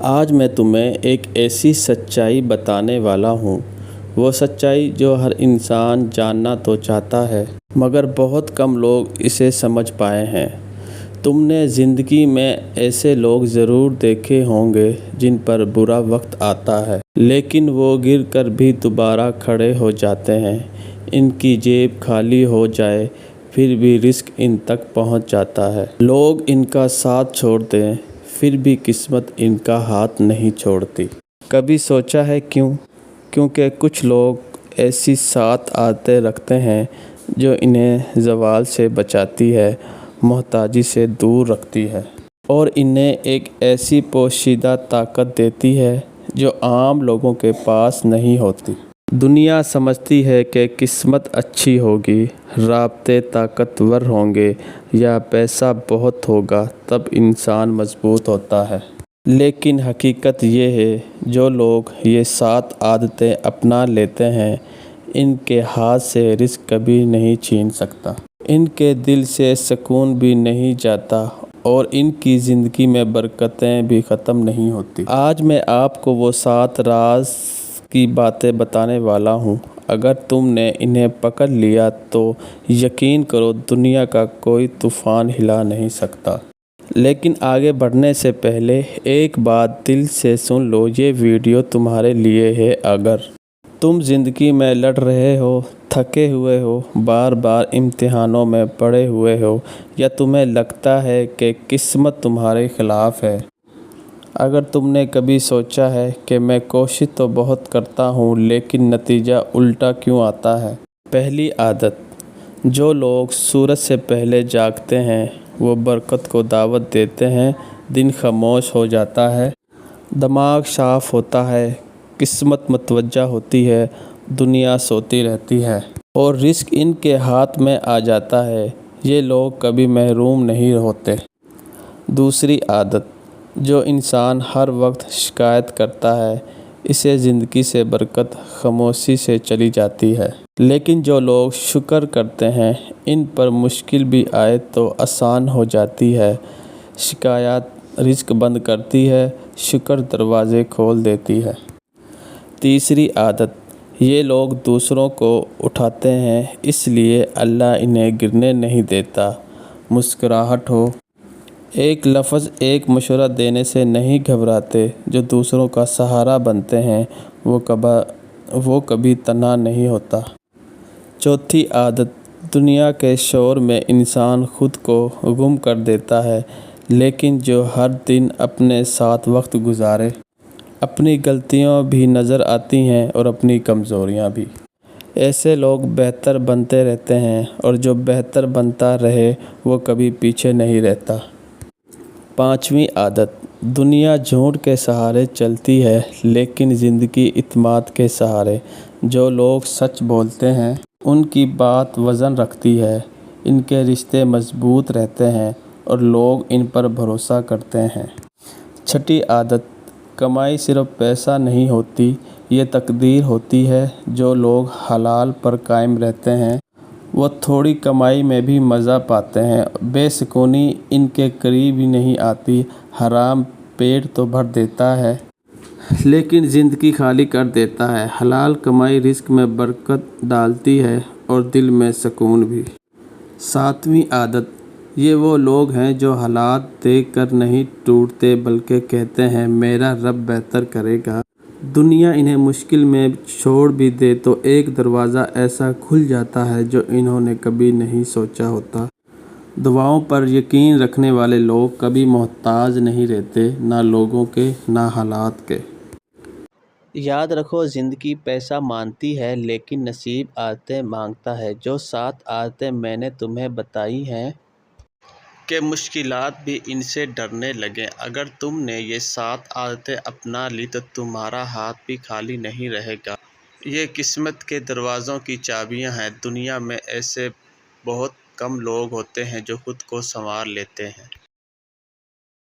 آج میں تمہیں ایک ایسی سچائی بتانے والا ہوں، وہ سچائی جو ہر انسان جاننا تو چاہتا ہے مگر بہت کم لوگ اسے سمجھ پائے ہیں۔ تم نے زندگی میں ایسے لوگ ضرور دیکھے ہوں گے جن پر برا وقت آتا ہے لیکن وہ گر کر بھی دوبارہ کھڑے ہو جاتے ہیں۔ ان کی جیب خالی ہو جائے پھر بھی رزق ان تک پہنچ جاتا ہے۔ لوگ ان کا ساتھ چھوڑ دیں پھر بھی قسمت ان کا ہاتھ نہیں چھوڑتی۔ کبھی سوچا ہے کیوں؟ کیونکہ کچھ لوگ ایسی 7 عادتیں رکھتے ہیں جو انہیں زوال سے بچاتی ہے، محتاجی سے دور رکھتی ہے اور انہیں ایک ایسی پوشیدہ طاقت دیتی ہے جو عام لوگوں کے پاس نہیں ہوتی۔ دنیا سمجھتی ہے کہ قسمت اچھی ہوگی، رابطے طاقتور ہوں گے یا پیسہ بہت ہوگا تب انسان مضبوط ہوتا ہے۔ لیکن حقیقت یہ ہے جو لوگ یہ 7 عادتیں اپنا لیتے ہیں ان کے ہاتھ سے رزق کبھی نہیں چھین سکتا، ان کے دل سے سکون بھی نہیں جاتا اور ان کی زندگی میں برکتیں بھی ختم نہیں ہوتی۔ آج میں آپ کو وہ 7 راز کی باتیں بتانے والا ہوں، اگر تم نے انہیں پکڑ لیا تو یقین کرو دنیا کا کوئی طوفان ہلا نہیں سکتا۔ لیکن آگے بڑھنے سے پہلے ایک بات دل سے سن لو، یہ ویڈیو تمہارے لیے ہے۔ اگر تم زندگی میں لڑ رہے ہو، تھکے ہوئے ہو، بار بار امتحانوں میں پڑے ہوئے ہو یا تمہیں لگتا ہے کہ قسمت تمہارے خلاف ہے، اگر تم نے کبھی سوچا ہے کہ میں کوشش تو بہت کرتا ہوں لیکن نتیجہ الٹا کیوں آتا ہے۔ پہلی عادت، جو لوگ سورج سے پہلے جاگتے ہیں وہ برکت کو دعوت دیتے ہیں۔ دن خاموش ہو جاتا ہے، دماغ صاف ہوتا ہے، قسمت متوجہ ہوتی ہے، دنیا سوتی رہتی ہے اور رزق ان کے ہاتھ میں آ جاتا ہے۔ یہ لوگ کبھی محروم نہیں ہوتے۔ دوسری عادت، جو انسان ہر وقت شکایت کرتا ہے اسے زندگی سے برکت خاموشی سے چلی جاتی ہے، لیکن جو لوگ شکر کرتے ہیں ان پر مشکل بھی آئے تو آسان ہو جاتی ہے۔ شکایت رزق بند کرتی ہے، شکر دروازے کھول دیتی ہے۔ تیسری عادت، یہ لوگ دوسروں کو اٹھاتے ہیں اس لیے اللہ انہیں گرنے نہیں دیتا۔ مسکراہٹ ہو، ایک لفظ، ایک مشورہ دینے سے نہیں گھبراتے۔ جو دوسروں کا سہارا بنتے ہیں وہ کبھی تنہا نہیں ہوتا۔ چوتھی عادت، دنیا کے شور میں انسان خود کو گم کر دیتا ہے لیکن جو ہر دن اپنے ساتھ وقت گزارے، اپنی غلطیاں بھی نظر آتی ہیں اور اپنی کمزوریاں بھی، ایسے لوگ بہتر بنتے رہتے ہیں اور جو بہتر بنتا رہے وہ کبھی پیچھے نہیں رہتا۔ پانچویں عادت، دنیا جھوٹ کے سہارے چلتی ہے لیکن زندگی اعتماد کے سہارے۔ جو لوگ سچ بولتے ہیں ان کی بات وزن رکھتی ہے، ان کے رشتے مضبوط رہتے ہیں اور لوگ ان پر بھروسہ کرتے ہیں۔ چھٹی عادت، کمائی صرف پیسہ نہیں ہوتی، یہ تقدیر ہوتی ہے۔ جو لوگ حلال پر قائم رہتے ہیں وہ تھوڑی کمائی میں بھی مزہ پاتے ہیں، بے سکونی ان کے قریب ہی نہیں آتی۔ حرام پیٹ تو بھر دیتا ہے لیکن زندگی خالی کر دیتا ہے، حلال کمائی رزق میں برکت ڈالتی ہے اور دل میں سکون بھی۔ ساتویں عادت، یہ وہ لوگ ہیں جو حالات دیکھ کر نہیں ٹوٹتے بلکہ کہتے ہیں میرا رب بہتر کرے گا۔ دنیا انہیں مشکل میں چھوڑ بھی دے تو ایک دروازہ ایسا کھل جاتا ہے جو انہوں نے کبھی نہیں سوچا ہوتا۔ دعاؤں پر یقین رکھنے والے لوگ کبھی محتاج نہیں رہتے، نہ لوگوں کے نہ حالات کے۔ یاد رکھو زندگی پیسہ مانگتی ہے لیکن نصیب عادتیں مانگتا ہے۔ جو 7 عادتیں میں نے تمہیں بتائی ہیں کہ مشکلات بھی ان سے ڈرنے لگیں، اگر تم نے یہ 7 عادتیں اپنا لی تو تمہارا ہاتھ بھی خالی نہیں رہے گا۔ یہ قسمت کے دروازوں کی چابیاں ہیں۔ دنیا میں ایسے بہت کم لوگ ہوتے ہیں جو خود کو سنوار لیتے ہیں۔